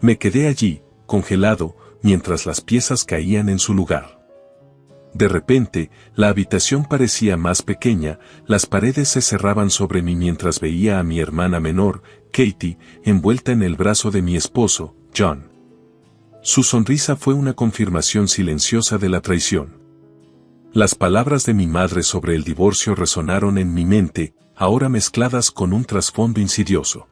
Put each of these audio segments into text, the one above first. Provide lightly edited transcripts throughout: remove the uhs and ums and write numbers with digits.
Me quedé allí, congelado, mientras las piezas caían en su lugar. De repente, la habitación parecía más pequeña, las paredes se cerraban sobre mí mientras veía a mi hermana menor, Katie, envuelta en el brazo de mi esposo, John. Su sonrisa fue una confirmación silenciosa de la traición. Las palabras de mi madre sobre el divorcio resonaron en mi mente, ahora mezcladas con un trasfondo insidioso.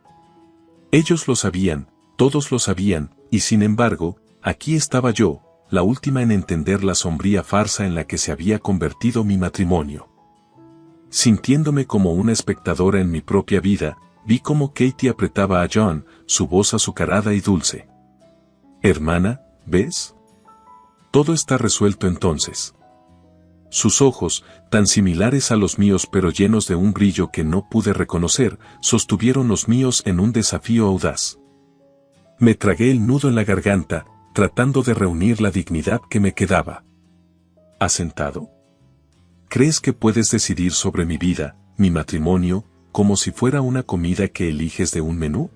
Ellos lo sabían, todos lo sabían, y sin embargo, aquí estaba yo, la última en entender la sombría farsa en la que se había convertido mi matrimonio. Sintiéndome como una espectadora en mi propia vida, vi cómo Katie apretaba a John, su voz azucarada y dulce. Hermana, ¿ves? Todo está resuelto entonces. Sus ojos, tan similares a los míos pero llenos de un brillo que no pude reconocer, sostuvieron los míos en un desafío audaz. Me tragué el nudo en la garganta, tratando de reunir la dignidad que me quedaba. ¿Has sentado? ¿Crees que puedes decidir sobre mi vida, mi matrimonio, como si fuera una comida que eliges de un menú?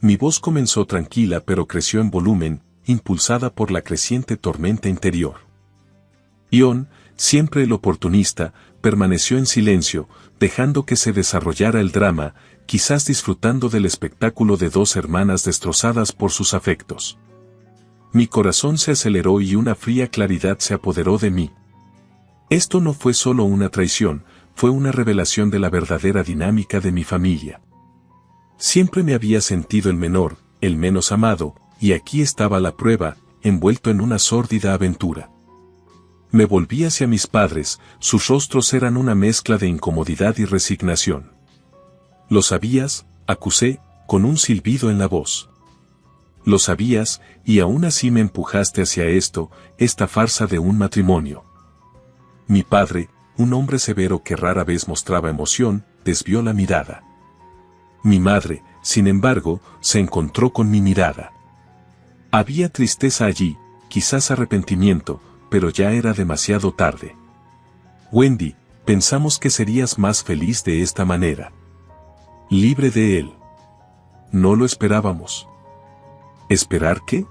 Mi voz comenzó tranquila pero creció en volumen, impulsada por la creciente tormenta interior. Ion, siempre el oportunista, permaneció en silencio, dejando que se desarrollara el drama, quizás disfrutando del espectáculo de dos hermanas destrozadas por sus afectos. Mi corazón se aceleró y una fría claridad se apoderó de mí. Esto no fue solo una traición, fue una revelación de la verdadera dinámica de mi familia. Siempre me había sentido el menor, el menos amado, y aquí estaba la prueba, envuelto en una sórdida aventura. Me volví hacia mis padres, sus rostros eran una mezcla de incomodidad y resignación. ¿Lo sabías?, acusé, con un silbido en la voz. Lo sabías, y aún así me empujaste hacia esta farsa de un matrimonio. Mi padre, un hombre severo que rara vez mostraba emoción, desvió la mirada. Mi madre, sin embargo, se encontró con mi mirada. Había tristeza allí, quizás arrepentimiento, pero ya era demasiado tarde. Wendy, pensamos que serías más feliz de esta manera. Libre de él. No lo esperábamos. ¿Esperar qué?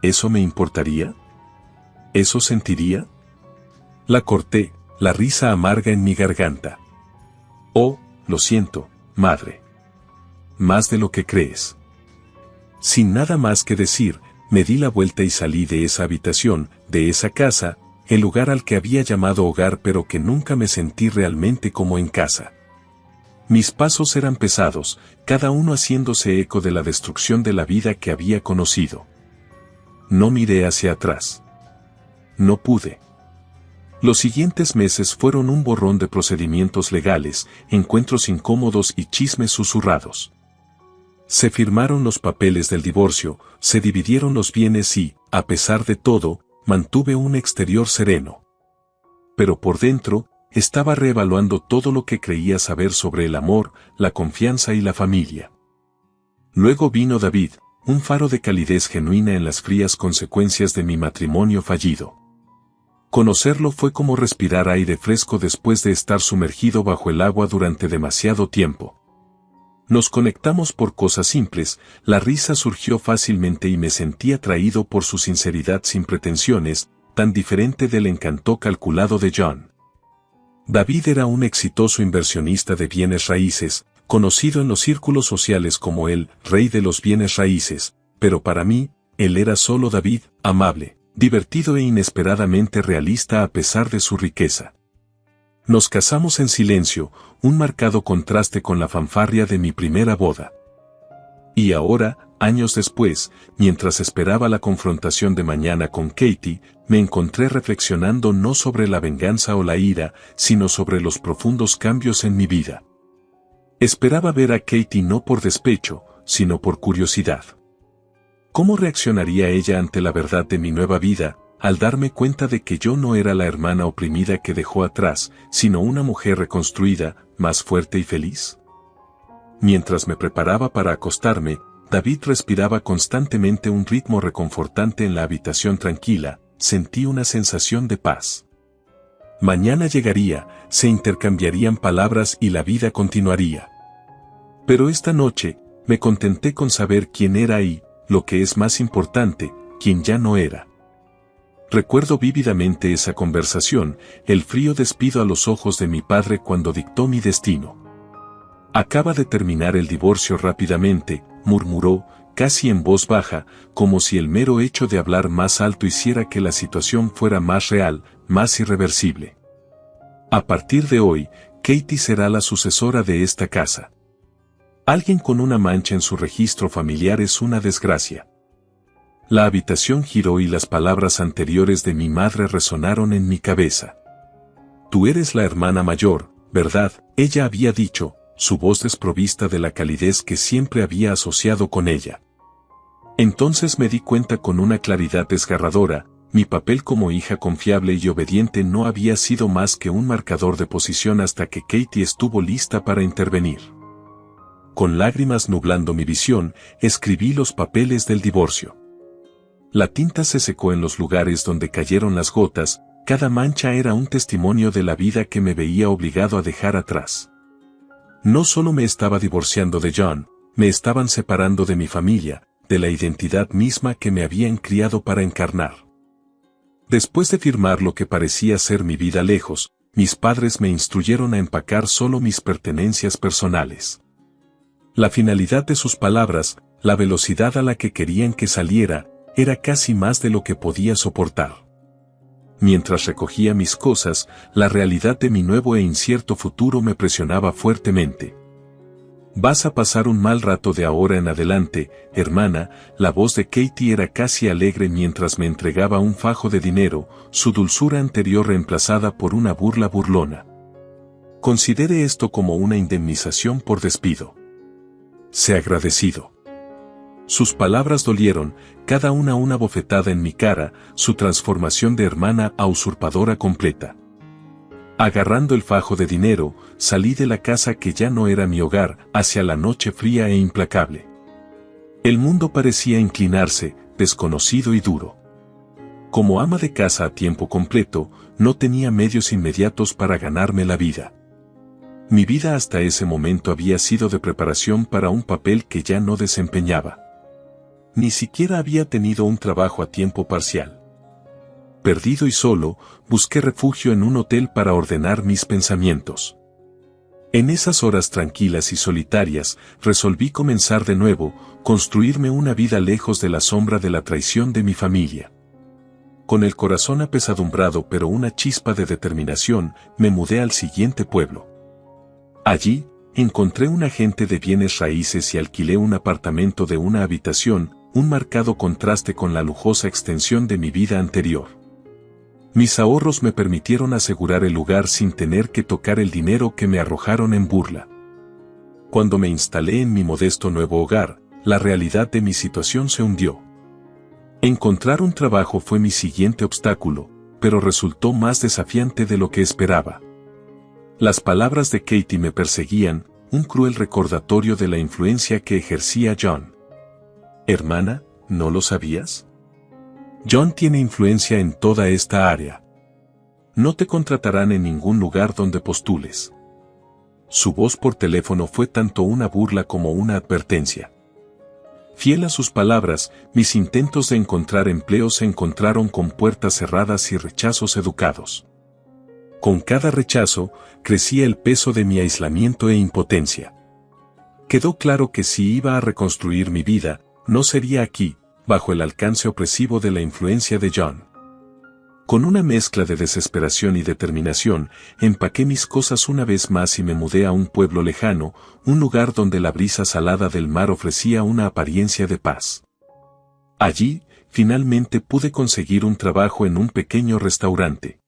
¿Eso me importaría? ¿Eso sentiría? La corté, la risa amarga en mi garganta. Oh, lo siento, madre. Más de lo que crees. Sin nada más que decir, me di la vuelta y salí de esa habitación, de esa casa, el lugar al que había llamado hogar pero que nunca me sentí realmente como en casa. Mis pasos eran pesados, cada uno haciéndose eco de la destrucción de la vida que había conocido. No miré hacia atrás. No pude. Los siguientes meses fueron un borrón de procedimientos legales, encuentros incómodos y chismes susurrados. Se firmaron los papeles del divorcio, se dividieron los bienes y, a pesar de todo, mantuve un exterior sereno. Pero por dentro, estaba reevaluando todo lo que creía saber sobre el amor, la confianza y la familia. Luego vino David, un faro de calidez genuina en las frías consecuencias de mi matrimonio fallido. Conocerlo fue como respirar aire fresco después de estar sumergido bajo el agua durante demasiado tiempo. Nos conectamos por cosas simples, la risa surgió fácilmente y me sentí atraído por su sinceridad sin pretensiones, tan diferente del encanto calculado de John. David era un exitoso inversionista de bienes raíces, conocido en los círculos sociales como el rey de los bienes raíces, pero para mí, él era solo David, amable, divertido e inesperadamente realista a pesar de su riqueza. Nos casamos en silencio, un marcado contraste con la fanfarria de mi primera boda. Y ahora, años después, mientras esperaba la confrontación de mañana con Katie, me encontré reflexionando no sobre la venganza o la ira, sino sobre los profundos cambios en mi vida. Esperaba ver a Katie no por despecho, sino por curiosidad. ¿Cómo reaccionaría ella ante la verdad de mi nueva vida, al darme cuenta de que yo no era la hermana oprimida que dejó atrás, sino una mujer reconstruida, más fuerte y feliz? Mientras me preparaba para acostarme, David respiraba constantemente un ritmo reconfortante en la habitación tranquila, sentí una sensación de paz. Mañana llegaría, se intercambiarían palabras y la vida continuaría. Pero esta noche, me contenté con saber quién era y, lo que es más importante, quien ya no era. Recuerdo vívidamente esa conversación, el frío despido a los ojos de mi padre cuando dictó mi destino. Acaba de terminar el divorcio rápidamente, murmuró, casi en voz baja, como si el mero hecho de hablar más alto hiciera que la situación fuera más real, más irreversible. A partir de hoy, Katie será la sucesora de esta casa. Alguien con una mancha en su registro familiar es una desgracia. La habitación giró y las palabras anteriores de mi madre resonaron en mi cabeza. Tú eres la hermana mayor, ¿verdad? Ella había dicho, su voz desprovista de la calidez que siempre había asociado con ella. Entonces me di cuenta con una claridad desgarradora, mi papel como hija confiable y obediente no había sido más que un marcador de posición hasta que Katie estuvo lista para intervenir. Con lágrimas nublando mi visión, escribí los papeles del divorcio. La tinta se secó en los lugares donde cayeron las gotas, cada mancha era un testimonio de la vida que me veía obligado a dejar atrás. No solo me estaba divorciando de John, me estaban separando de mi familia, de la identidad misma que me habían criado para encarnar. Después de firmar lo que parecía ser mi vida lejos, mis padres me instruyeron a empacar solo mis pertenencias personales. La finalidad de sus palabras, la velocidad a la que querían que saliera, era casi más de lo que podía soportar. Mientras recogía mis cosas, la realidad de mi nuevo e incierto futuro me presionaba fuertemente. Vas a pasar un mal rato de ahora en adelante, hermana. La voz de Katie era casi alegre mientras me entregaba un fajo de dinero, su dulzura anterior reemplazada por una burla burlona. Considere esto como una indemnización por despido. Sé agradecido. Sus palabras dolieron, cada una bofetada en mi cara, su transformación de hermana a usurpadora completa. Agarrando el fajo de dinero, salí de la casa que ya no era mi hogar, hacia la noche fría e implacable. El mundo parecía inclinarse, desconocido y duro. Como ama de casa a tiempo completo, no tenía medios inmediatos para ganarme la vida. Mi vida hasta ese momento había sido de preparación para un papel que ya no desempeñaba. Ni siquiera había tenido un trabajo a tiempo parcial. Perdido y solo, busqué refugio en un hotel para ordenar mis pensamientos. En esas horas tranquilas y solitarias, resolví comenzar de nuevo, construirme una vida lejos de la sombra de la traición de mi familia. Con el corazón apesadumbrado pero una chispa de determinación, me mudé al siguiente pueblo. Allí, encontré un agente de bienes raíces y alquilé un apartamento de una habitación, un marcado contraste con la lujosa extensión de mi vida anterior. Mis ahorros me permitieron asegurar el lugar sin tener que tocar el dinero que me arrojaron en burla. Cuando me instalé en mi modesto nuevo hogar, la realidad de mi situación se hundió. Encontrar un trabajo fue mi siguiente obstáculo, pero resultó más desafiante de lo que esperaba. Las palabras de Katie me perseguían, un cruel recordatorio de la influencia que ejercía John. Hermana, ¿no lo sabías? John tiene influencia en toda esta área. No te contratarán en ningún lugar donde postules. Su voz por teléfono fue tanto una burla como una advertencia. Fiel a sus palabras, mis intentos de encontrar empleo se encontraron con puertas cerradas y rechazos educados. Con cada rechazo, crecía el peso de mi aislamiento e impotencia. Quedó claro que si iba a reconstruir mi vida, no sería aquí, bajo el alcance opresivo de la influencia de John. Con una mezcla de desesperación y determinación, empaqué mis cosas una vez más y me mudé a un pueblo lejano, un lugar donde la brisa salada del mar ofrecía una apariencia de paz. Allí, finalmente pude conseguir un trabajo en un pequeño restaurante.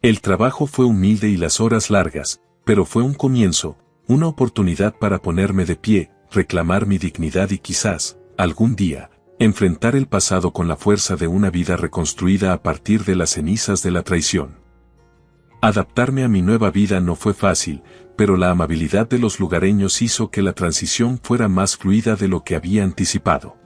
El trabajo fue humilde y las horas largas, pero fue un comienzo, una oportunidad para ponerme de pie, reclamar mi dignidad y quizás, algún día, enfrentar el pasado con la fuerza de una vida reconstruida a partir de las cenizas de la traición. Adaptarme a mi nueva vida no fue fácil, pero la amabilidad de los lugareños hizo que la transición fuera más fluida de lo que había anticipado.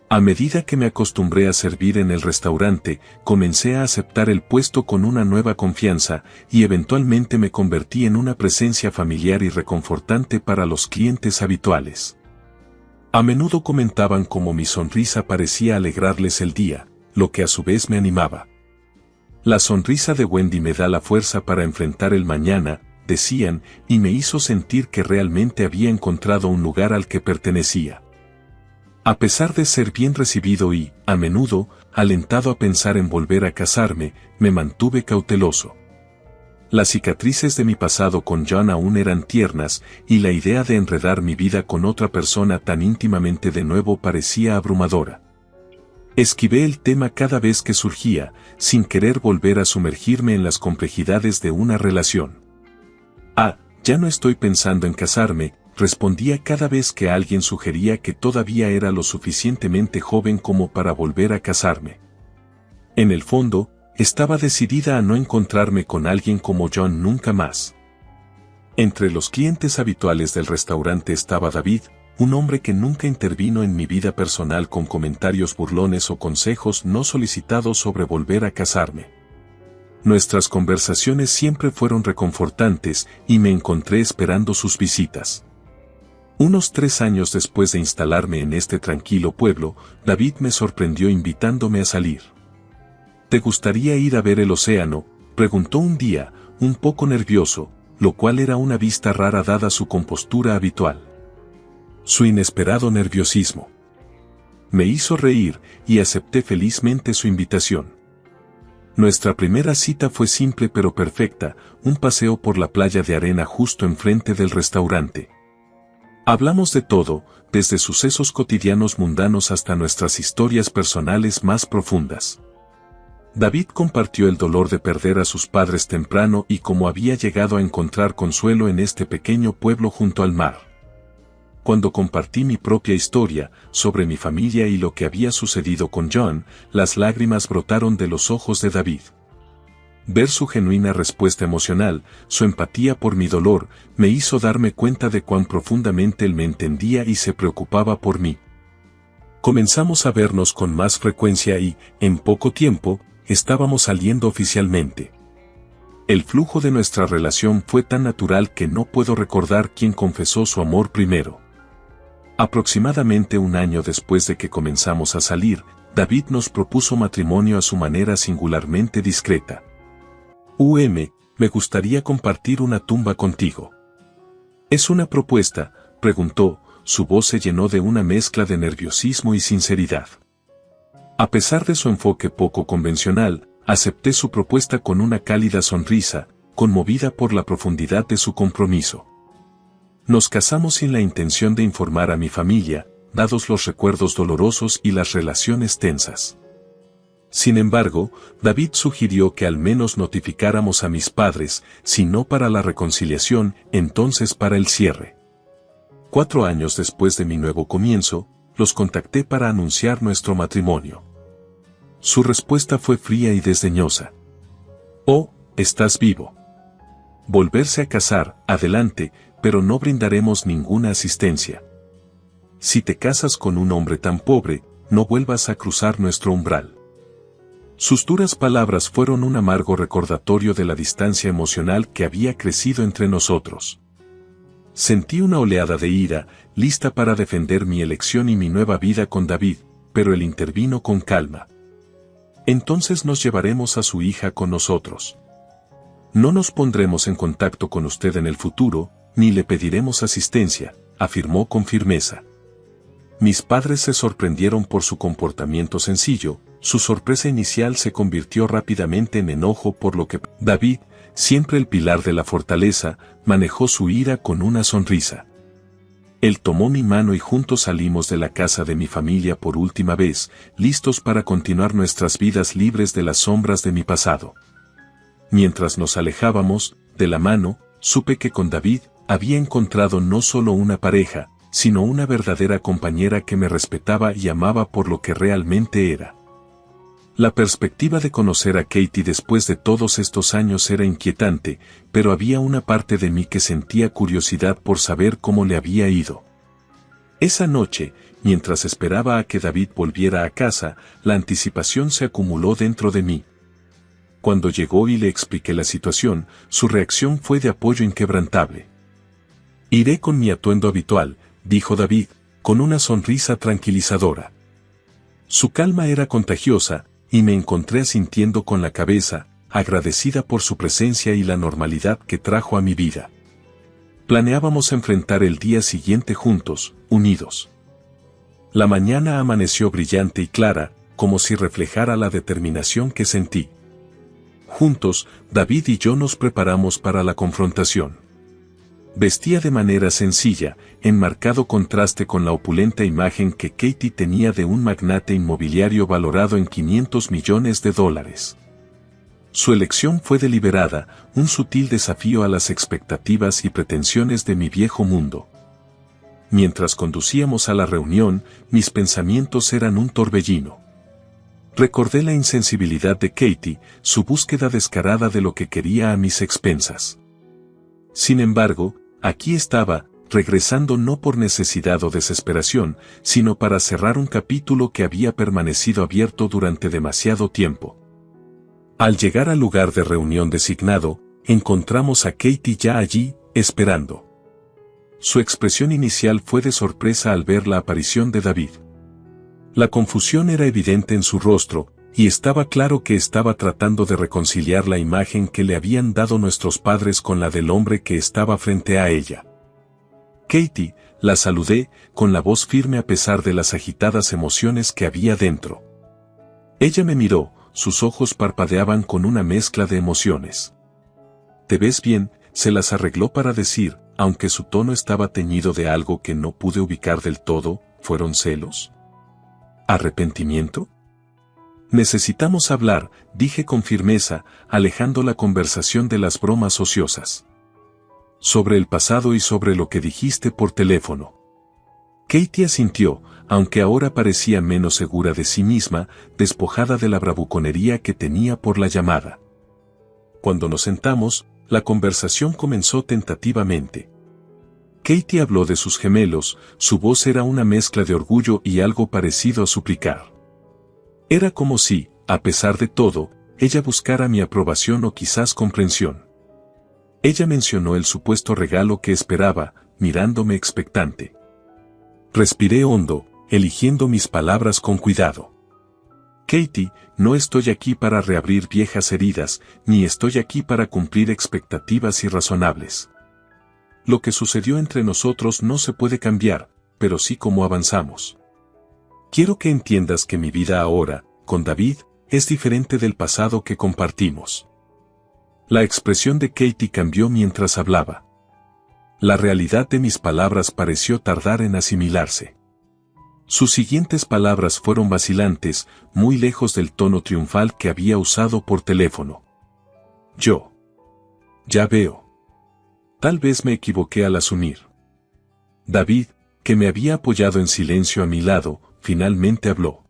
A medida que me acostumbré a servir en el restaurante, comencé a aceptar el puesto con una nueva confianza, y eventualmente me convertí en una presencia familiar y reconfortante para los clientes habituales. A menudo comentaban cómo mi sonrisa parecía alegrarles el día, lo que a su vez me animaba. La sonrisa de Wendy me da la fuerza para enfrentar el mañana, decían, y me hizo sentir que realmente había encontrado un lugar al que pertenecía. A pesar de ser bien recibido y, a menudo, alentado a pensar en volver a casarme, me mantuve cauteloso. Las cicatrices de mi pasado con John aún eran tiernas, y la idea de enredar mi vida con otra persona tan íntimamente de nuevo parecía abrumadora. Esquivé el tema cada vez que surgía, sin querer volver a sumergirme en las complejidades de una relación. Ya no estoy pensando en casarme, respondía cada vez que alguien sugería que todavía era lo suficientemente joven como para volver a casarme. En el fondo, estaba decidida a no encontrarme con alguien como John nunca más. Entre los clientes habituales del restaurante estaba David, un hombre que nunca intervino en mi vida personal con comentarios burlones o consejos no solicitados sobre volver a casarme. Nuestras conversaciones siempre fueron reconfortantes y me encontré esperando sus visitas. Unos 3 años después de instalarme en este tranquilo pueblo, David me sorprendió invitándome a salir. ¿Te gustaría ir a ver el océano?, preguntó un día, un poco nervioso, lo cual era una vista rara dada su compostura habitual. Su inesperado nerviosismo me hizo reír y acepté felizmente su invitación. Nuestra primera cita fue simple pero perfecta, un paseo por la playa de arena justo enfrente del restaurante. Hablamos de todo, desde sucesos cotidianos mundanos hasta nuestras historias personales más profundas. David compartió el dolor de perder a sus padres temprano y cómo había llegado a encontrar consuelo en este pequeño pueblo junto al mar. Cuando compartí mi propia historia, sobre mi familia y lo que había sucedido con John, las lágrimas brotaron de los ojos de David. Ver su genuina respuesta emocional, su empatía por mi dolor, me hizo darme cuenta de cuán profundamente él me entendía y se preocupaba por mí. Comenzamos a vernos con más frecuencia y, en poco tiempo, estábamos saliendo oficialmente. El flujo de nuestra relación fue tan natural que no puedo recordar quién confesó su amor primero. Aproximadamente 1 año después de que comenzamos a salir, David nos propuso matrimonio a su manera singularmente discreta. Me gustaría compartir una tumba contigo. ¿Es una propuesta?, preguntó, su voz se llenó de una mezcla de nerviosismo y sinceridad. A pesar de su enfoque poco convencional, acepté su propuesta con una cálida sonrisa, conmovida por la profundidad de su compromiso. Nos casamos sin la intención de informar a mi familia, dados los recuerdos dolorosos y las relaciones tensas. Sin embargo, David sugirió que al menos notificáramos a mis padres, si no para la reconciliación, entonces para el cierre. 4 años después de mi nuevo comienzo, los contacté para anunciar nuestro matrimonio. Su respuesta fue fría y desdeñosa. «Oh, estás vivo. Volverse a casar, adelante, pero no brindaremos ninguna asistencia. Si te casas con un hombre tan pobre, no vuelvas a cruzar nuestro umbral». Sus duras palabras fueron un amargo recordatorio de la distancia emocional que había crecido entre nosotros. Sentí una oleada de ira, lista para defender mi elección y mi nueva vida con David, pero él intervino con calma. «Entonces nos llevaremos a su hija con nosotros. No nos pondremos en contacto con usted en el futuro, ni le pediremos asistencia», afirmó con firmeza. Mis padres se sorprendieron por su comportamiento sencillo, su sorpresa inicial se convirtió rápidamente en enojo por lo que David, siempre el pilar de la fortaleza, manejó su ira con una sonrisa. Él tomó mi mano y juntos salimos de la casa de mi familia por última vez, listos para continuar nuestras vidas libres de las sombras de mi pasado. Mientras nos alejábamos, de la mano, supe que con David, había encontrado no solo una pareja, sino una verdadera compañera que me respetaba y amaba por lo que realmente era. La perspectiva de conocer a Katie después de todos estos años era inquietante, pero había una parte de mí que sentía curiosidad por saber cómo le había ido. Esa noche, mientras esperaba a que David volviera a casa, la anticipación se acumuló dentro de mí. Cuando llegó y le expliqué la situación, su reacción fue de apoyo inquebrantable. «Iré con mi atuendo habitual», dijo David, con una sonrisa tranquilizadora. Su calma era contagiosa, y me encontré asintiendo con la cabeza, agradecida por su presencia y la normalidad que trajo a mi vida. Planeábamos enfrentar el día siguiente juntos, unidos. La mañana amaneció brillante y clara, como si reflejara la determinación que sentí. Juntos, David y yo nos preparamos para la confrontación. Vestía de manera sencilla, en marcado contraste con la opulenta imagen que Katie tenía de un magnate inmobiliario valorado en $500 millones. Su elección fue deliberada, un sutil desafío a las expectativas y pretensiones de mi viejo mundo. Mientras conducíamos a la reunión, mis pensamientos eran un torbellino. Recordé la insensibilidad de Katie, su búsqueda descarada de lo que quería a mis expensas. Sin embargo, aquí estaba, regresando no por necesidad o desesperación, sino para cerrar un capítulo que había permanecido abierto durante demasiado tiempo. Al llegar al lugar de reunión designado, encontramos a Katie ya allí, esperando. Su expresión inicial fue de sorpresa al ver la aparición de David. La confusión era evidente en su rostro, y estaba claro que estaba tratando de reconciliar la imagen que le habían dado nuestros padres con la del hombre que estaba frente a ella. Katie, la saludé, con la voz firme a pesar de las agitadas emociones que había dentro. Ella me miró, sus ojos parpadeaban con una mezcla de emociones. «¿Te ves bien?», se las arregló para decir, aunque su tono estaba teñido de algo que no pude ubicar del todo. ¿Fueron celos? ¿Arrepentimiento? «Necesitamos hablar», dije con firmeza, alejando la conversación de las bromas ociosas. «Sobre el pasado y sobre lo que dijiste por teléfono». Katie asintió, aunque ahora parecía menos segura de sí misma, despojada de la bravuconería que tenía por la llamada. Cuando nos sentamos, la conversación comenzó tentativamente. Katie habló de sus gemelos, su voz era una mezcla de orgullo y algo parecido a suplicar. Era como si, a pesar de todo, ella buscara mi aprobación o quizás comprensión. Ella mencionó el supuesto regalo que esperaba, mirándome expectante. Respiré hondo, eligiendo mis palabras con cuidado. «Katie, no estoy aquí para reabrir viejas heridas, ni estoy aquí para cumplir expectativas irrazonables. Lo que sucedió entre nosotros no se puede cambiar, pero sí cómo avanzamos. Quiero que entiendas que mi vida ahora, con David, es diferente del pasado que compartimos». La expresión de Katie cambió mientras hablaba. La realidad de mis palabras pareció tardar en asimilarse. Sus siguientes palabras fueron vacilantes, muy lejos del tono triunfal que había usado por teléfono. «Yo. Ya veo. Tal vez me equivoqué al asumir». David, que me había apoyado en silencio a mi lado, finalmente habló.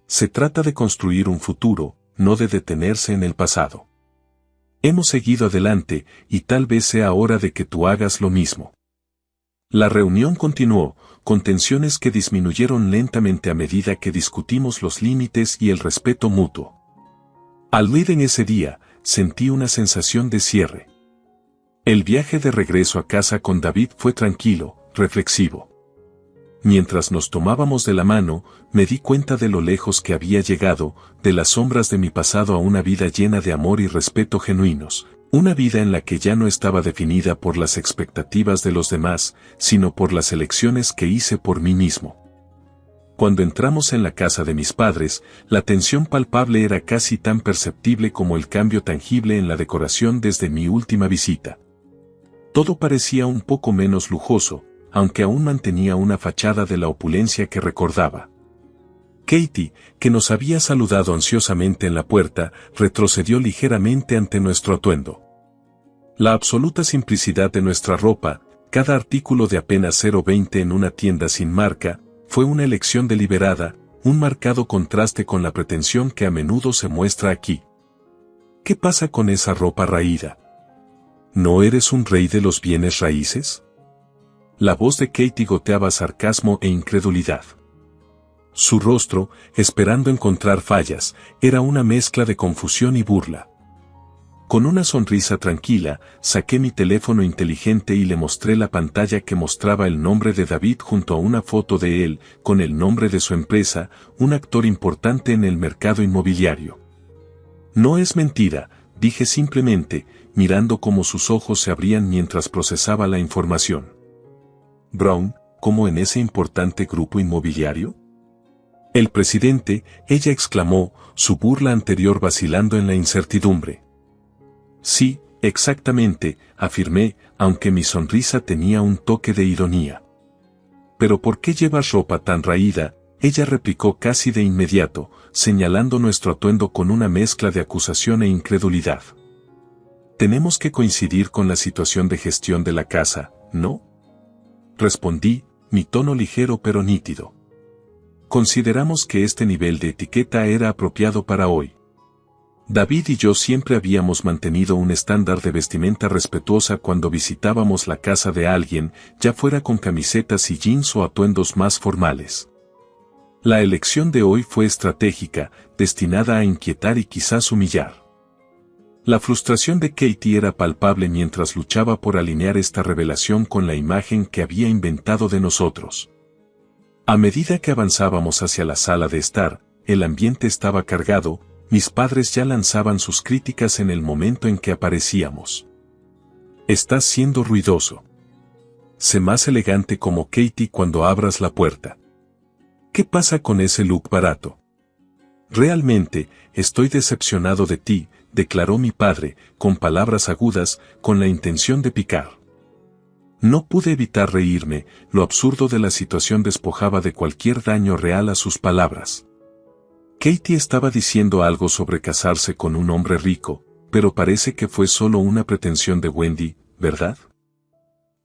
«Se trata de construir un futuro, no de detenerse en el pasado. Hemos seguido adelante, y tal vez sea hora de que tú hagas lo mismo». La reunión continuó, con tensiones que disminuyeron lentamente a medida que discutimos los límites y el respeto mutuo. Al ir en ese día, sentí una sensación de cierre. El viaje de regreso a casa con David fue tranquilo, reflexivo. Mientras nos tomábamos de la mano, me di cuenta de lo lejos que había llegado, de las sombras de mi pasado a una vida llena de amor y respeto genuinos. Una vida en la que ya no estaba definida por las expectativas de los demás, sino por las elecciones que hice por mí mismo. Cuando entramos en la casa de mis padres, la tensión palpable era casi tan perceptible como el cambio tangible en la decoración desde mi última visita. Todo parecía un poco menos lujoso, aunque aún mantenía una fachada de la opulencia que recordaba. Katie, que nos había saludado ansiosamente en la puerta, retrocedió ligeramente ante nuestro atuendo. La absoluta simplicidad de nuestra ropa, cada artículo de apenas 0,20 en una tienda sin marca, fue una elección deliberada, un marcado contraste con la pretensión que a menudo se muestra aquí. ¿Qué pasa con esa ropa raída? ¿No eres un rey de los bienes raíces? La voz de Katie goteaba sarcasmo e incredulidad. Su rostro, esperando encontrar fallas, era una mezcla de confusión y burla. Con una sonrisa tranquila, saqué mi teléfono inteligente y le mostré la pantalla que mostraba el nombre de David junto a una foto de él, con el nombre de su empresa, un actor importante en el mercado inmobiliario. No es mentira, dije simplemente, mirando cómo sus ojos se abrían mientras procesaba la información. Brown, ¿cómo en ese importante grupo inmobiliario? El presidente, ella exclamó, su burla anterior vacilando en la incertidumbre. Sí, exactamente, afirmé, aunque mi sonrisa tenía un toque de ironía. ¿Pero por qué llevas ropa tan raída? Ella replicó casi de inmediato, señalando nuestro atuendo con una mezcla de acusación e incredulidad. Tenemos que coincidir con la situación de gestión de la casa, ¿no? Respondí, mi tono ligero pero nítido. Consideramos que este nivel de etiqueta era apropiado para hoy. David y yo siempre habíamos mantenido un estándar de vestimenta respetuosa cuando visitábamos la casa de alguien, ya fuera con camisetas y jeans o atuendos más formales. La elección de hoy fue estratégica, destinada a inquietar y quizás humillar. La frustración de Katie era palpable mientras luchaba por alinear esta revelación con la imagen que había inventado de nosotros. A medida que avanzábamos hacia la sala de estar, el ambiente estaba cargado. Mis padres ya lanzaban sus críticas en el momento en que aparecíamos. Estás siendo ruidoso. Sé más elegante como Katie cuando abras la puerta. ¿Qué pasa con ese look barato? Realmente, estoy decepcionado de ti, declaró mi padre, con palabras agudas, con la intención de picar. No pude evitar reírme, lo absurdo de la situación despojaba de cualquier daño real a sus palabras. Katie estaba diciendo algo sobre casarse con un hombre rico, pero parece que fue solo una pretensión de Wendy, ¿verdad?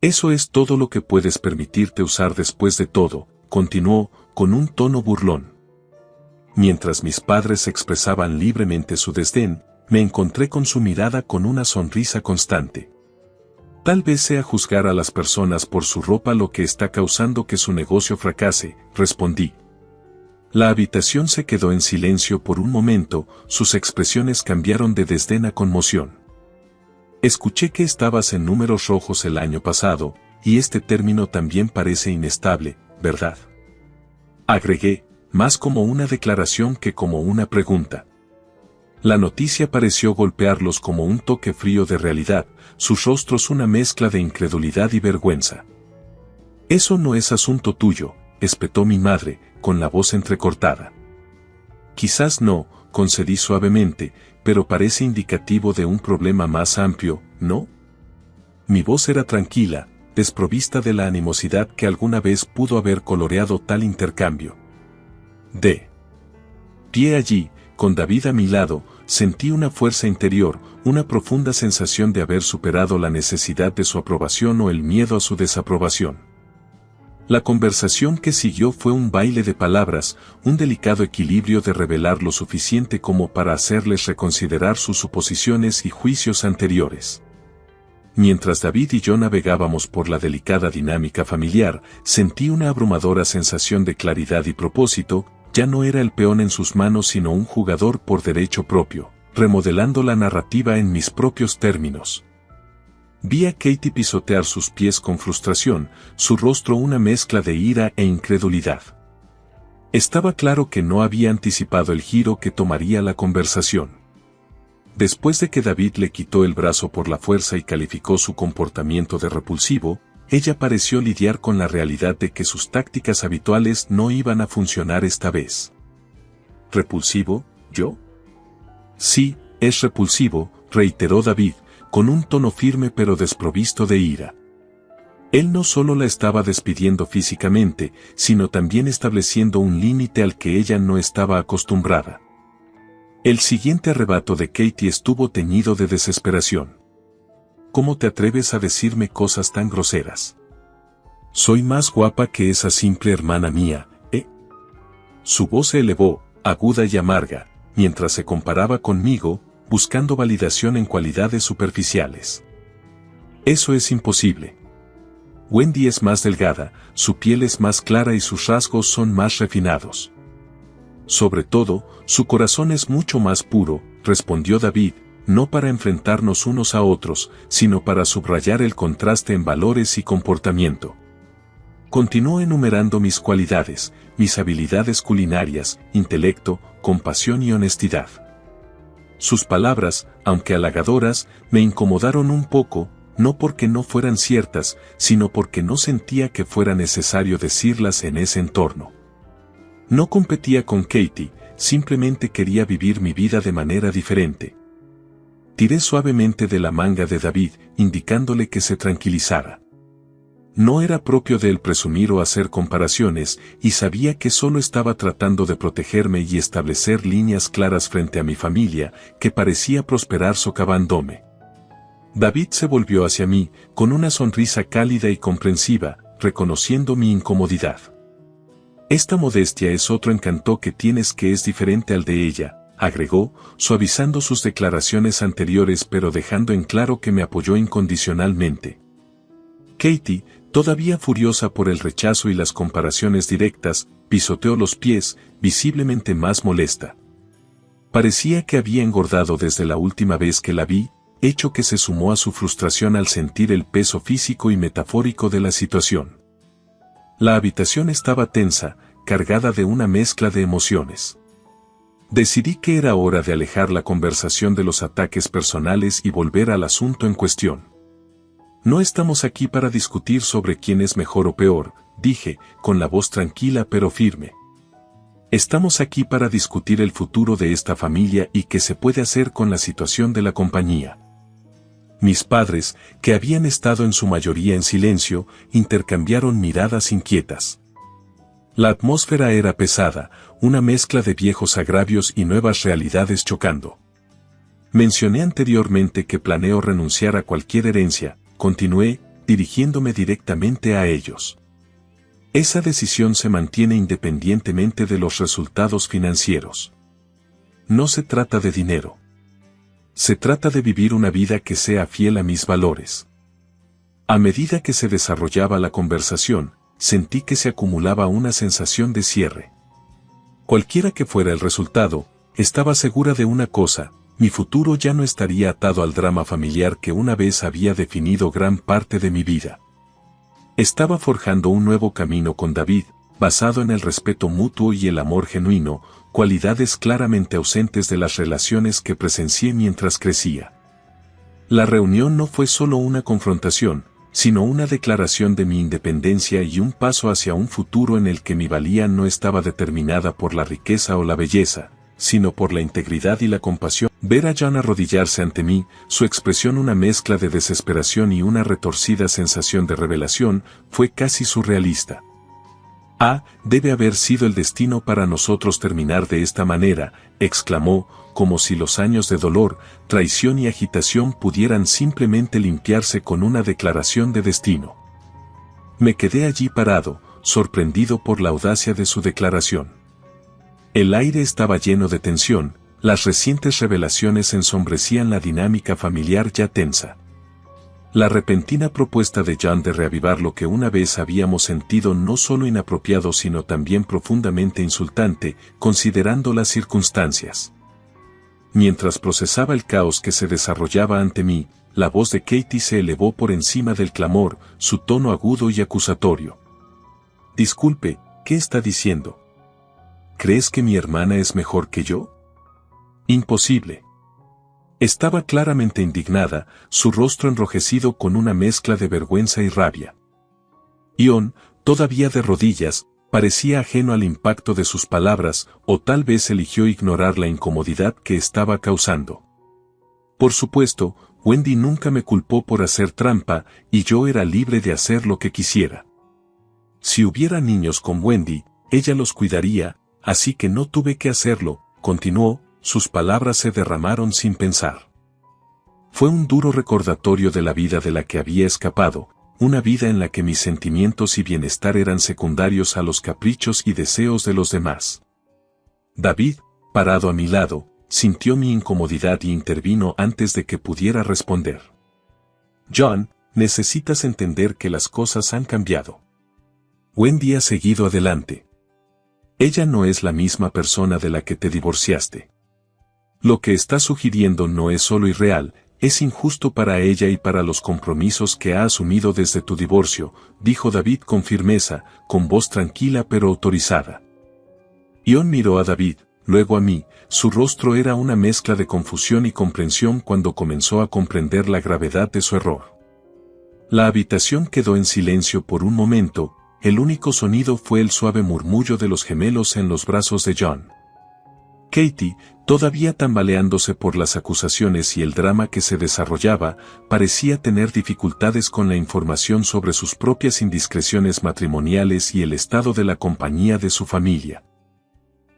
Eso es todo lo que puedes permitirte usar después de todo, continuó, con un tono burlón. Mientras mis padres expresaban libremente su desdén, me encontré con su mirada con una sonrisa constante. Tal vez sea juzgar a las personas por su ropa lo que está causando que su negocio fracase, respondí. La habitación se quedó en silencio por un momento, sus expresiones cambiaron de desdén a conmoción. Escuché que estabas en números rojos el año pasado, y este término también parece inestable, ¿verdad? Agregué, más como una declaración que como una pregunta. La noticia pareció golpearlos como un toque frío de realidad, sus rostros una mezcla de incredulidad y vergüenza. Eso no es asunto tuyo, espetó mi madre, con la voz entrecortada. Quizás no, concedí suavemente, pero parece indicativo de un problema más amplio, ¿no? Mi voz era tranquila, desprovista de la animosidad que alguna vez pudo haber coloreado tal intercambio. De pie allí, con David a mi lado, sentí una fuerza interior, una profunda sensación de haber superado la necesidad de su aprobación o el miedo a su desaprobación. La conversación que siguió fue un baile de palabras, un delicado equilibrio de revelar lo suficiente como para hacerles reconsiderar sus suposiciones y juicios anteriores. Mientras David y yo navegábamos por la delicada dinámica familiar, sentí una abrumadora sensación de claridad y propósito, ya no era el peón en sus manos sino un jugador por derecho propio, remodelando la narrativa en mis propios términos. Vi a Katie pisotear sus pies con frustración, su rostro una mezcla de ira e incredulidad. Estaba claro que no había anticipado el giro que tomaría la conversación. Después de que David le quitó el brazo por la fuerza y calificó su comportamiento de repulsivo, ella pareció lidiar con la realidad de que sus tácticas habituales no iban a funcionar esta vez. ¿Repulsivo, yo? Sí, es repulsivo, reiteró David, con un tono firme pero desprovisto de ira. Él no solo la estaba despidiendo físicamente, sino también estableciendo un límite al que ella no estaba acostumbrada. El siguiente arrebato de Katie estuvo teñido de desesperación. ¿Cómo te atreves a decirme cosas tan groseras? Soy más guapa que esa simple hermana mía, ¿eh? Su voz se elevó, aguda y amarga, mientras se comparaba conmigo, buscando validación en cualidades superficiales. Eso es imposible. Wendy es más delgada, su piel es más clara y sus rasgos son más refinados. Sobre todo, su corazón es mucho más puro, respondió David, no para enfrentarnos unos a otros, sino para subrayar el contraste en valores y comportamiento. Continuó enumerando mis cualidades, mis habilidades culinarias, intelecto, compasión y honestidad. Sus palabras, aunque halagadoras, me incomodaron un poco, no porque no fueran ciertas, sino porque no sentía que fuera necesario decirlas en ese entorno. No competía con Katie, simplemente quería vivir mi vida de manera diferente. Tiré suavemente de la manga de David, indicándole que se tranquilizara. No era propio de él presumir o hacer comparaciones, y sabía que solo estaba tratando de protegerme y establecer líneas claras frente a mi familia, que parecía prosperar socavándome. David se volvió hacia mí, con una sonrisa cálida y comprensiva, reconociendo mi incomodidad. Esta modestia es otro encanto que tienes que es diferente al de ella, agregó, suavizando sus declaraciones anteriores pero dejando en claro que me apoyó incondicionalmente. Katie, todavía furiosa por el rechazo y las comparaciones directas, pisoteó los pies, visiblemente más molesta. Parecía que había engordado desde la última vez que la vi, hecho que se sumó a su frustración al sentir el peso físico y metafórico de la situación. La habitación estaba tensa, cargada de una mezcla de emociones. Decidí que era hora de alejar la conversación de los ataques personales y volver al asunto en cuestión. No estamos aquí para discutir sobre quién es mejor o peor, dije, con la voz tranquila pero firme. Estamos aquí para discutir el futuro de esta familia y qué se puede hacer con la situación de la compañía. Mis padres, que habían estado en su mayoría en silencio, intercambiaron miradas inquietas. La atmósfera era pesada, una mezcla de viejos agravios y nuevas realidades chocando. Mencioné anteriormente que planeo renunciar a cualquier herencia, continué, dirigiéndome directamente a ellos. Esa decisión se mantiene independientemente de los resultados financieros. No se trata de dinero. Se trata de vivir una vida que sea fiel a mis valores. A medida que se desarrollaba la conversación, sentí que se acumulaba una sensación de cierre. Cualquiera que fuera el resultado, estaba segura de una cosa: mi futuro ya no estaría atado al drama familiar que una vez había definido gran parte de mi vida. Estaba forjando un nuevo camino con David, basado en el respeto mutuo y el amor genuino, cualidades claramente ausentes de las relaciones que presencié mientras crecía. La reunión no fue solo una confrontación, sino una declaración de mi independencia y un paso hacia un futuro en el que mi valía no estaba determinada por la riqueza o la belleza, sino por la integridad y la compasión. Ver a John arrodillarse ante mí, su expresión una mezcla de desesperación y una retorcida sensación de revelación, fue casi surrealista. Debe haber sido el destino para nosotros terminar de esta manera, exclamó, como si los años de dolor, traición y agitación pudieran simplemente limpiarse con una declaración de destino. Me quedé allí parado, sorprendido por la audacia de su declaración. El aire estaba lleno de tensión, las recientes revelaciones ensombrecían la dinámica familiar ya tensa. La repentina propuesta de John de reavivar lo que una vez habíamos sentido no solo inapropiado sino también profundamente insultante, considerando las circunstancias. Mientras procesaba el caos que se desarrollaba ante mí, la voz de Katie se elevó por encima del clamor, su tono agudo y acusatorio. Disculpe, ¿qué está diciendo? ¿Crees que mi hermana es mejor que yo? Imposible. Estaba claramente indignada, su rostro enrojecido con una mezcla de vergüenza y rabia. John, todavía de rodillas, parecía ajeno al impacto de sus palabras, o tal vez eligió ignorar la incomodidad que estaba causando. Por supuesto, Wendy nunca me culpó por hacer trampa, y yo era libre de hacer lo que quisiera. Si hubiera niños con Wendy, ella los cuidaría, así que no tuve que hacerlo, continuó. Sus palabras se derramaron sin pensar. Fue un duro recordatorio de la vida de la que había escapado, una vida en la que mis sentimientos y bienestar eran secundarios a los caprichos y deseos de los demás. David, parado a mi lado, sintió mi incomodidad y intervino antes de que pudiera responder. John, necesitas entender que las cosas han cambiado. Wendy ha seguido adelante. Ella no es la misma persona de la que te divorciaste. Lo que está sugiriendo no es solo irreal, es injusto para ella y para los compromisos que ha asumido desde tu divorcio, dijo David con firmeza, con voz tranquila pero autorizada. Ion miró a David, luego a mí, su rostro era una mezcla de confusión y comprensión cuando comenzó a comprender la gravedad de su error. La habitación quedó en silencio por un momento, el único sonido fue el suave murmullo de los gemelos en los brazos de John. Katie, todavía tambaleándose por las acusaciones y el drama que se desarrollaba, parecía tener dificultades con la información sobre sus propias indiscreciones matrimoniales y el estado de la compañía de su familia.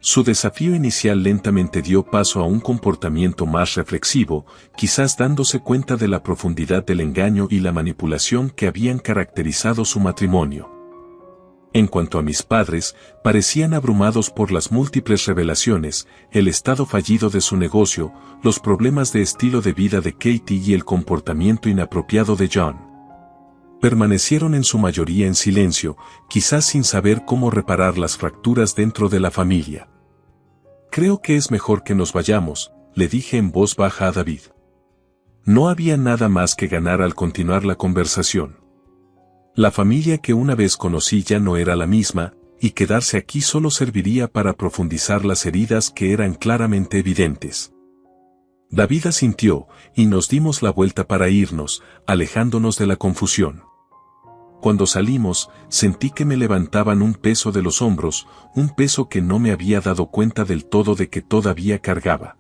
Su desafío inicial lentamente dio paso a un comportamiento más reflexivo, quizás dándose cuenta de la profundidad del engaño y la manipulación que habían caracterizado su matrimonio. En cuanto a mis padres, parecían abrumados por las múltiples revelaciones, el estado fallido de su negocio, los problemas de estilo de vida de Katie y el comportamiento inapropiado de John. Permanecieron en su mayoría en silencio, quizás sin saber cómo reparar las fracturas dentro de la familia. Creo que es mejor que nos vayamos, le dije en voz baja a David. No había nada más que ganar al continuar la conversación. La familia que una vez conocí ya no era la misma, y quedarse aquí solo serviría para profundizar las heridas que eran claramente evidentes. David asintió, y nos dimos la vuelta para irnos, alejándonos de la confusión. Cuando salimos, sentí que me levantaban un peso de los hombros, un peso que no me había dado cuenta del todo de que todavía cargaba.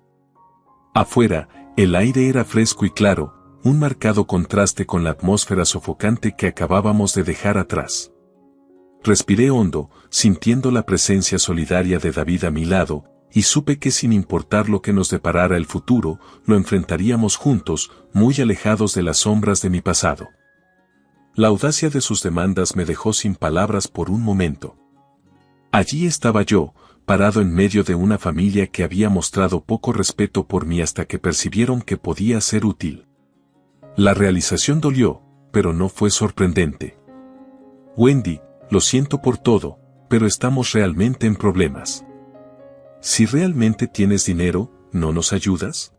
Afuera, el aire era fresco y claro, un marcado contraste con la atmósfera sofocante que acabábamos de dejar atrás. Respiré hondo, sintiendo la presencia solidaria de David a mi lado, y supe que sin importar lo que nos deparara el futuro, lo enfrentaríamos juntos, muy alejados de las sombras de mi pasado. La audacia de sus demandas me dejó sin palabras por un momento. Allí estaba yo, parado en medio de una familia que había mostrado poco respeto por mí hasta que percibieron que podía ser útil. La realización dolió, pero no fue sorprendente. Wendy, lo siento por todo, pero estamos realmente en problemas. Si realmente tienes dinero, ¿no nos ayudas?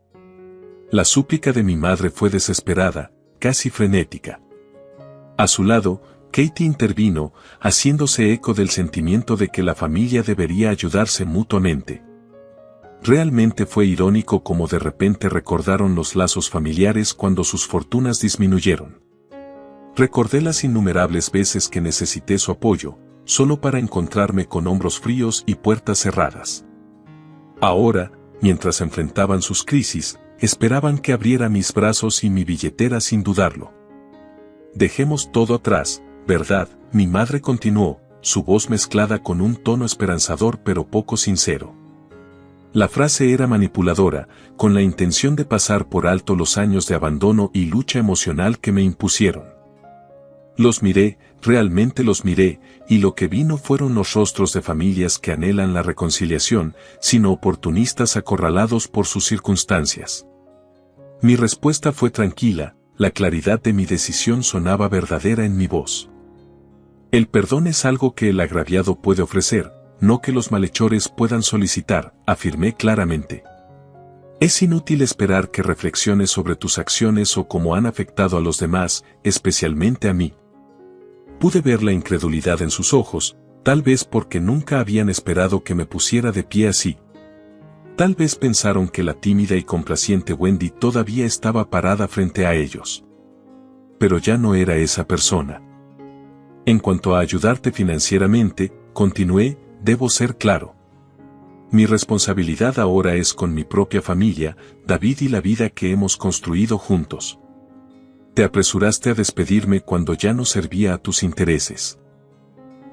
La súplica de mi madre fue desesperada, casi frenética. A su lado, Katie intervino, haciéndose eco del sentimiento de que la familia debería ayudarse mutuamente. Realmente fue irónico cómo de repente recordaron los lazos familiares cuando sus fortunas disminuyeron. Recordé las innumerables veces que necesité su apoyo, solo para encontrarme con hombros fríos y puertas cerradas. Ahora, mientras enfrentaban sus crisis, esperaban que abriera mis brazos y mi billetera sin dudarlo. Dejemos todo atrás, ¿verdad?, mi madre continuó, su voz mezclada con un tono esperanzador pero poco sincero. La frase era manipuladora, con la intención de pasar por alto los años de abandono y lucha emocional que me impusieron. Los miré, realmente los miré, y lo que vi no fueron los rostros de familias que anhelan la reconciliación, sino oportunistas acorralados por sus circunstancias. Mi respuesta fue tranquila, la claridad de mi decisión sonaba verdadera en mi voz. El perdón es algo que el agraviado puede ofrecer, no que los malhechores puedan solicitar, afirmé claramente. Es inútil esperar que reflexiones sobre tus acciones o cómo han afectado a los demás, especialmente a mí. Pude ver la incredulidad en sus ojos, tal vez porque nunca habían esperado que me pusiera de pie así. Tal vez pensaron que la tímida y complaciente Wendy todavía estaba parada frente a ellos. Pero ya no era esa persona. En cuanto a ayudarte financieramente, continué, debo ser claro. Mi responsabilidad ahora es con mi propia familia, David y la vida que hemos construido juntos. Te apresuraste a despedirme cuando ya no servía a tus intereses.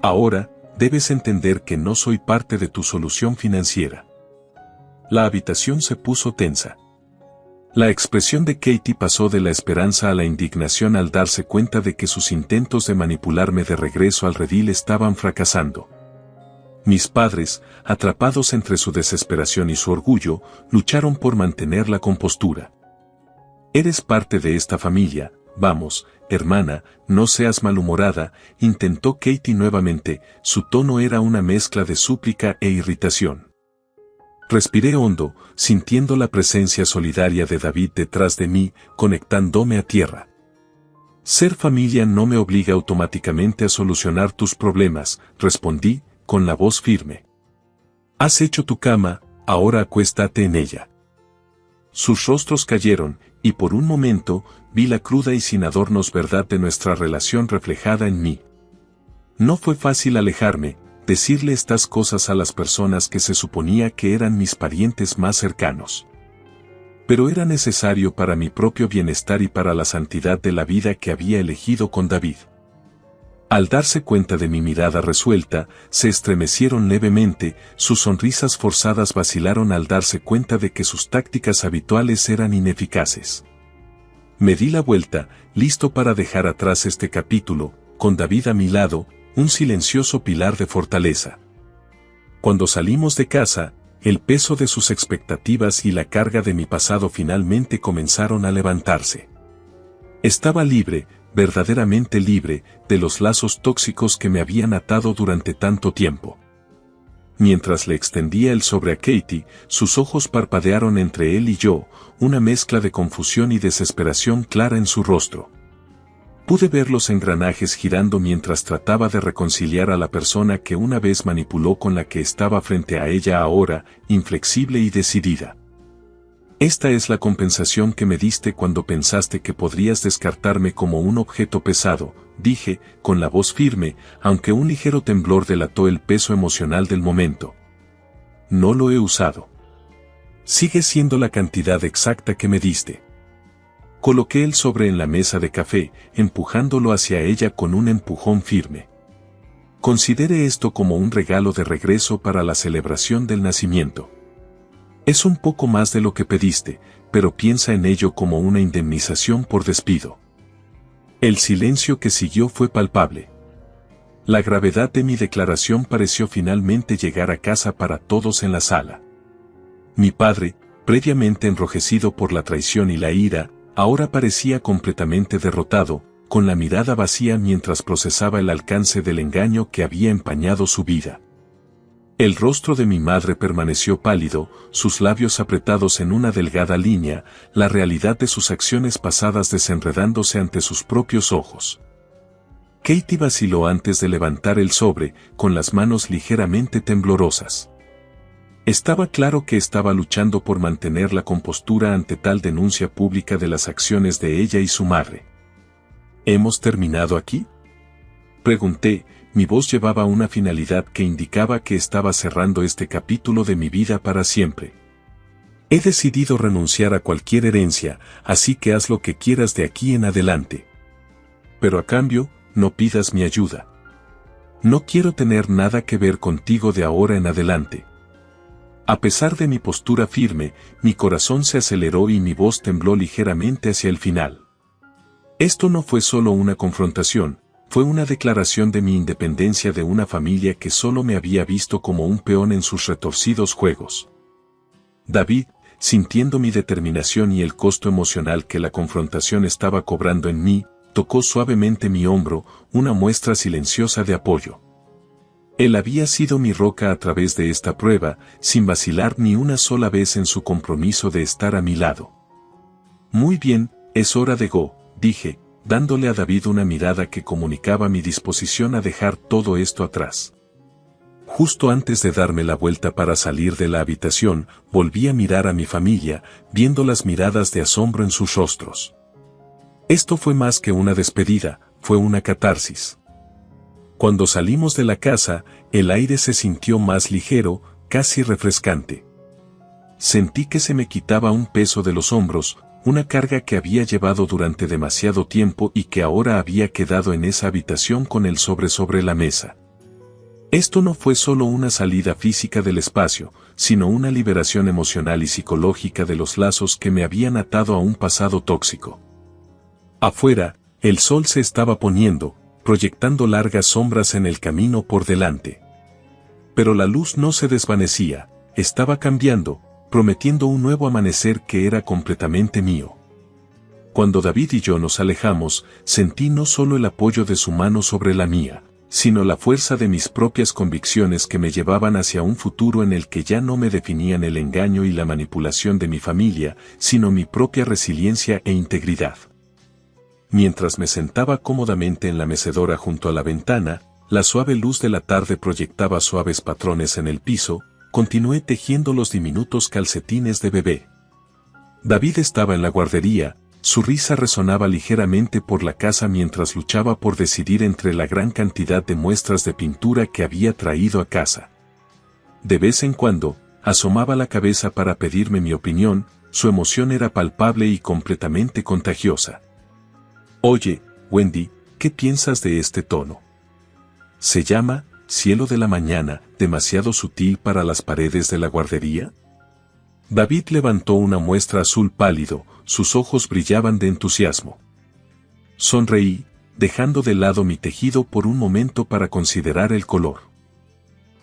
Ahora, debes entender que no soy parte de tu solución financiera. La habitación se puso tensa. La expresión de Katie pasó de la esperanza a la indignación al darse cuenta de que sus intentos de manipularme de regreso al redil estaban fracasando. Mis padres, atrapados entre su desesperación y su orgullo, lucharon por mantener la compostura. Eres parte de esta familia, vamos, hermana, no seas malhumorada, intentó Katie nuevamente, su tono era una mezcla de súplica e irritación. Respiré hondo, sintiendo la presencia solidaria de David detrás de mí, conectándome a tierra. Ser familia no me obliga automáticamente a solucionar tus problemas, respondí, con la voz firme. Has hecho tu cama, ahora acuéstate en ella. Sus rostros cayeron, y por un momento, vi la cruda y sin adornos verdad de nuestra relación reflejada en mí. No fue fácil alejarme, decirle estas cosas a las personas que se suponía que eran mis parientes más cercanos. Pero era necesario para mi propio bienestar y para la santidad de la vida que había elegido con David. Al darse cuenta de mi mirada resuelta, se estremecieron levemente, sus sonrisas forzadas vacilaron al darse cuenta de que sus tácticas habituales eran ineficaces. Me di la vuelta, listo para dejar atrás este capítulo, con David a mi lado, un silencioso pilar de fortaleza. Cuando salimos de casa, el peso de sus expectativas y la carga de mi pasado finalmente comenzaron a levantarse. Estaba libre, verdaderamente libre, de los lazos tóxicos que me habían atado durante tanto tiempo. Mientras le extendía el sobre a Katie, sus ojos parpadearon entre él y yo, una mezcla de confusión y desesperación clara en su rostro. Pude ver los engranajes girando mientras trataba de reconciliar a la persona que una vez manipuló con la que estaba frente a ella ahora, inflexible y decidida. Esta es la compensación que me diste cuando pensaste que podrías descartarme como un objeto pesado, dije, con la voz firme, aunque un ligero temblor delató el peso emocional del momento. No lo he usado. Sigue siendo la cantidad exacta que me diste. Coloqué el sobre en la mesa de café, empujándolo hacia ella con un empujón firme. Considere esto como un regalo de regreso para la celebración del nacimiento. Es un poco más de lo que pediste, pero piensa en ello como una indemnización por despido. El silencio que siguió fue palpable. La gravedad de mi declaración pareció finalmente llegar a casa para todos en la sala. Mi padre, previamente enrojecido por la traición y la ira, ahora parecía completamente derrotado, con la mirada vacía mientras procesaba el alcance del engaño que había empañado su vida. El rostro de mi madre permaneció pálido, sus labios apretados en una delgada línea, la realidad de sus acciones pasadas desenredándose ante sus propios ojos. Katie vaciló antes de levantar el sobre, con las manos ligeramente temblorosas. Estaba claro que estaba luchando por mantener la compostura ante tal denuncia pública de las acciones de ella y su madre. ¿Hemos terminado aquí?, pregunté, mi voz llevaba una finalidad que indicaba que estaba cerrando este capítulo de mi vida para siempre. He decidido renunciar a cualquier herencia, así que haz lo que quieras de aquí en adelante. Pero a cambio, no pidas mi ayuda. No quiero tener nada que ver contigo de ahora en adelante. A pesar de mi postura firme, mi corazón se aceleró y mi voz tembló ligeramente hacia el final. Esto no fue solo una confrontación, fue una declaración de mi independencia de una familia que solo me había visto como un peón en sus retorcidos juegos. David, sintiendo mi determinación y el costo emocional que la confrontación estaba cobrando en mí, tocó suavemente mi hombro, una muestra silenciosa de apoyo. Él había sido mi roca a través de esta prueba, sin vacilar ni una sola vez en su compromiso de estar a mi lado. Muy bien, es hora de go, dije, dándole a David una mirada que comunicaba mi disposición a dejar todo esto atrás. Justo antes de darme la vuelta para salir de la habitación, volví a mirar a mi familia, viendo las miradas de asombro en sus rostros. Esto fue más que una despedida, fue una catarsis. Cuando salimos de la casa, el aire se sintió más ligero, casi refrescante. Sentí que se me quitaba un peso de los hombros, una carga que había llevado durante demasiado tiempo y que ahora había quedado en esa habitación con el sobre la mesa. Esto no fue solo una salida física del espacio, sino una liberación emocional y psicológica de los lazos que me habían atado a un pasado tóxico. Afuera, el sol se estaba poniendo, proyectando largas sombras en el camino por delante. Pero la luz no se desvanecía, estaba cambiando, prometiendo un nuevo amanecer que era completamente mío. Cuando David y yo nos alejamos, sentí no solo el apoyo de su mano sobre la mía, sino la fuerza de mis propias convicciones que me llevaban hacia un futuro en el que ya no me definían el engaño y la manipulación de mi familia, sino mi propia resiliencia e integridad. Mientras me sentaba cómodamente en la mecedora junto a la ventana, la suave luz de la tarde proyectaba suaves patrones en el piso, continué tejiendo los diminutos calcetines de bebé. David estaba en la guardería, su risa resonaba ligeramente por la casa mientras luchaba por decidir entre la gran cantidad de muestras de pintura que había traído a casa. De vez en cuando, asomaba la cabeza para pedirme mi opinión, su emoción era palpable y completamente contagiosa. Oye, Wendy, ¿qué piensas de este tono? ¿Se llama cielo de la mañana, demasiado sutil para las paredes de la guardería? David levantó una muestra azul pálido, sus ojos brillaban de entusiasmo. Sonreí, dejando de lado mi tejido por un momento para considerar el color.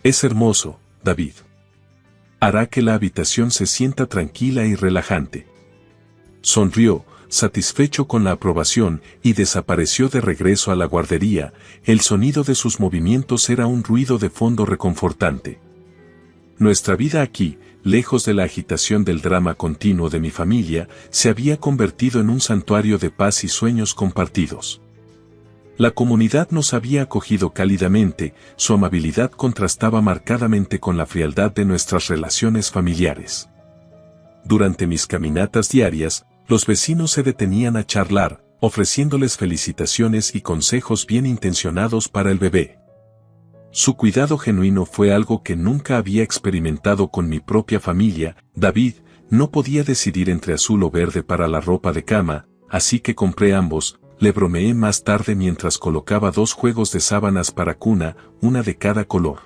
Es hermoso, David. Hará que la habitación se sienta tranquila y relajante. Sonrió, satisfecho con la aprobación, y desapareció de regreso a la guardería. El sonido de sus movimientos era un ruido de fondo reconfortante. Nuestra vida aquí, lejos de la agitación del drama continuo de mi familia, se había convertido en un santuario de paz y sueños compartidos. La comunidad nos había acogido cálidamente, su amabilidad contrastaba marcadamente con la frialdad de nuestras relaciones familiares. Durante mis caminatas diarias, los vecinos se detenían a charlar, ofreciéndoles felicitaciones y consejos bien intencionados para el bebé. Su cuidado genuino fue algo que nunca había experimentado con mi propia familia. David no podía decidir entre azul o verde para la ropa de cama, así que compré ambos, le bromeé más tarde mientras colocaba 2 juegos de sábanas para cuna, una de cada color.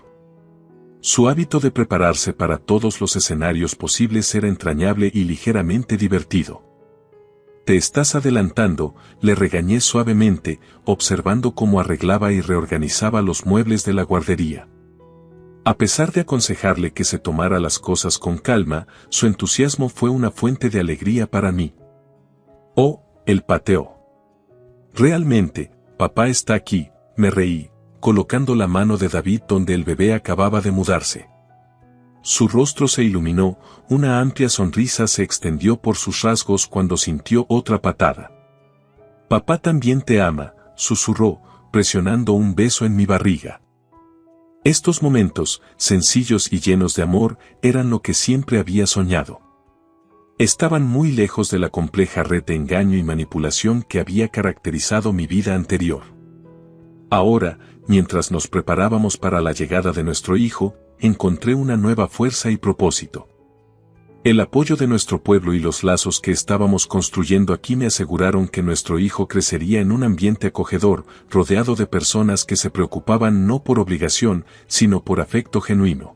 Su hábito de prepararse para todos los escenarios posibles era entrañable y ligeramente divertido. Te estás adelantando, le regañé suavemente, observando cómo arreglaba y reorganizaba los muebles de la guardería. A pesar de aconsejarle que se tomara las cosas con calma, su entusiasmo fue una fuente de alegría para mí. Oh, él pateó. Realmente, papá está aquí, me reí, colocando la mano de David donde el bebé acababa de mudarse. Su rostro se iluminó, una amplia sonrisa se extendió por sus rasgos cuando sintió otra patada. Papá también te ama, susurró, presionando un beso en mi barriga. Estos momentos, sencillos y llenos de amor, eran lo que siempre había soñado. Estaban muy lejos de la compleja red de engaño y manipulación que había caracterizado mi vida anterior. Ahora, mientras nos preparábamos para la llegada de nuestro hijo, encontré una nueva fuerza y propósito. El apoyo de nuestro pueblo y los lazos que estábamos construyendo aquí me aseguraron que nuestro hijo crecería en un ambiente acogedor, rodeado de personas que se preocupaban no por obligación, sino por afecto genuino.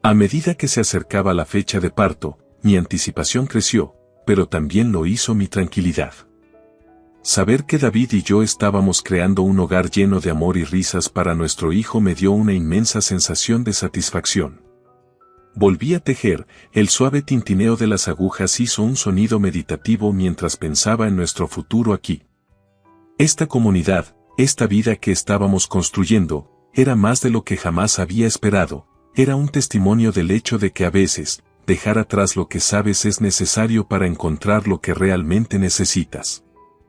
A medida que se acercaba la fecha de parto, mi anticipación creció, pero también lo hizo mi tranquilidad. Saber que David y yo estábamos creando un hogar lleno de amor y risas para nuestro hijo me dio una inmensa sensación de satisfacción. Volví a tejer, el suave tintineo de las agujas hizo un sonido meditativo mientras pensaba en nuestro futuro aquí. Esta comunidad, esta vida que estábamos construyendo, era más de lo que jamás había esperado, era un testimonio del hecho de que a veces, dejar atrás lo que sabes es necesario para encontrar lo que realmente necesitas.